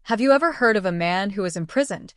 Have you ever heard of a man who was imprisoned,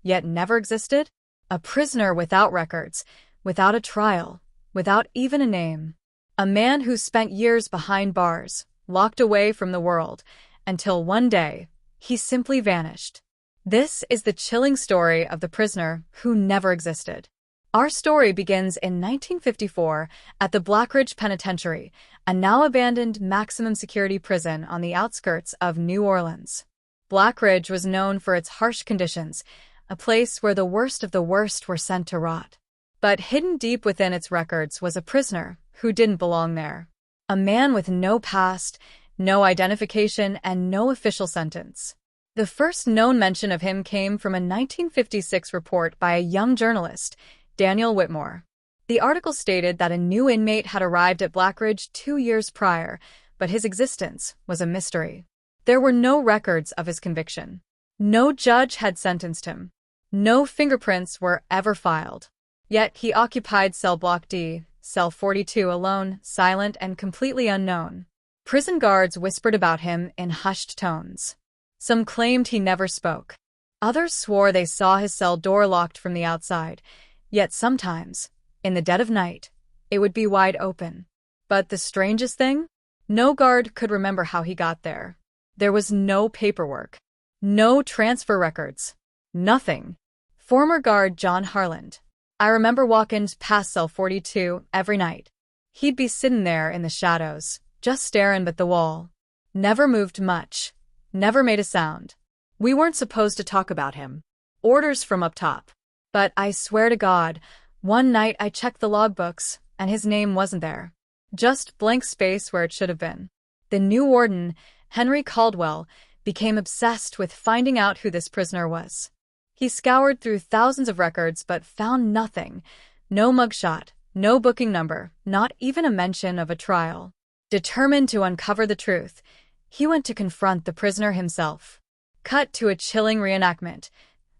yet never existed? A prisoner without records, without a trial, without even a name. A man who spent years behind bars, locked away from the world, until one day, he simply vanished. This is the chilling story of the prisoner who never existed. Our story begins in 1954 at the Blackridge Penitentiary, a now-abandoned maximum security prison on the outskirts of New Orleans. Blackridge was known for its harsh conditions, a place where the worst of the worst were sent to rot. But hidden deep within its records was a prisoner who didn't belong there. A man with no past, no identification, and no official sentence. The first known mention of him came from a 1956 report by a young journalist, Daniel Whitmore. The article stated that a new inmate had arrived at Blackridge 2 years prior, but his existence was a mystery. There were no records of his conviction. No judge had sentenced him. No fingerprints were ever filed. Yet he occupied cell block D, cell 42 alone, silent and completely unknown. Prison guards whispered about him in hushed tones. Some claimed he never spoke. Others swore they saw his cell door locked from the outside. Yet sometimes, in the dead of night, it would be wide open. But the strangest thing? No guard could remember how he got there. There was no paperwork. No transfer records. Nothing. Former guard John Harland. I remember walking past cell 42 every night. He'd be sitting there in the shadows, just staring at the wall. Never moved much. Never made a sound. We weren't supposed to talk about him. Orders from up top. But I swear to God, one night I checked the logbooks, and his name wasn't there. Just blank space where it should have been. The new warden, Henry Caldwell, became obsessed with finding out who this prisoner was. He scoured through thousands of records but found nothing. No mugshot, no booking number, not even a mention of a trial. Determined to uncover the truth, he went to confront the prisoner himself. Cut to a chilling reenactment.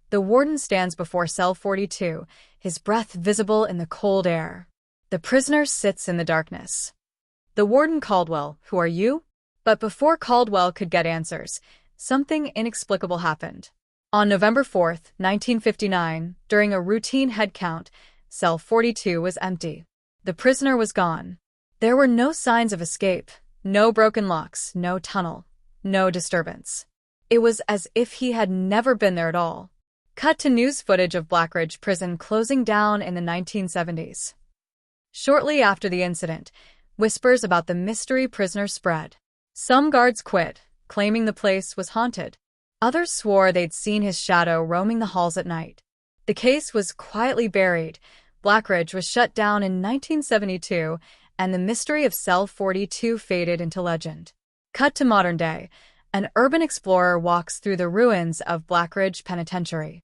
The warden stands before cell 42, his breath visible in the cold air. The prisoner sits in the darkness. The warden Caldwell, who are you? But before Caldwell could get answers, something inexplicable happened. On November 4, 1959, during a routine head count, cell 42 was empty. The prisoner was gone. There were no signs of escape, no broken locks, no tunnel, no disturbance. It was as if he had never been there at all. Cut to news footage of Blackridge Prison closing down in the 1970s. Shortly after the incident, whispers about the mystery prisoner spread. Some guards quit, claiming the place was haunted. Others swore they'd seen his shadow roaming the halls at night. The case was quietly buried. Blackridge was shut down in 1972, and the mystery of cell 42 faded into legend. Cut to modern day. An urban explorer walks through the ruins of Blackridge Penitentiary.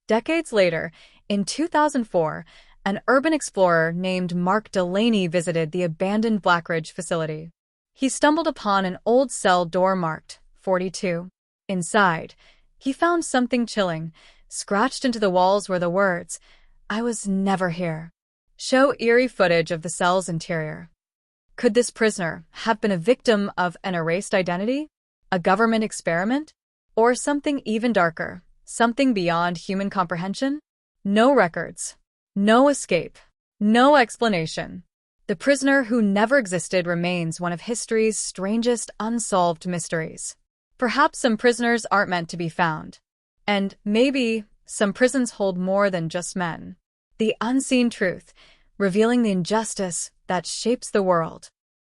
Decades later, in 2004, an urban explorer named Mark Delaney visited the abandoned Blackridge facility. He stumbled upon an old cell door marked 42. Inside, he found something chilling. Scratched into the walls were the words, "I was never here." Show eerie footage of the cell's interior. Could this prisoner have been a victim of an erased identity? A government experiment? Or something even darker, something beyond human comprehension? No records. No escape. No explanation. The prisoner who never existed remains one of history's strangest unsolved mysteries. Perhaps some prisoners aren't meant to be found. And maybe some prisons hold more than just men. The unseen truth, revealing the injustice that shapes the world.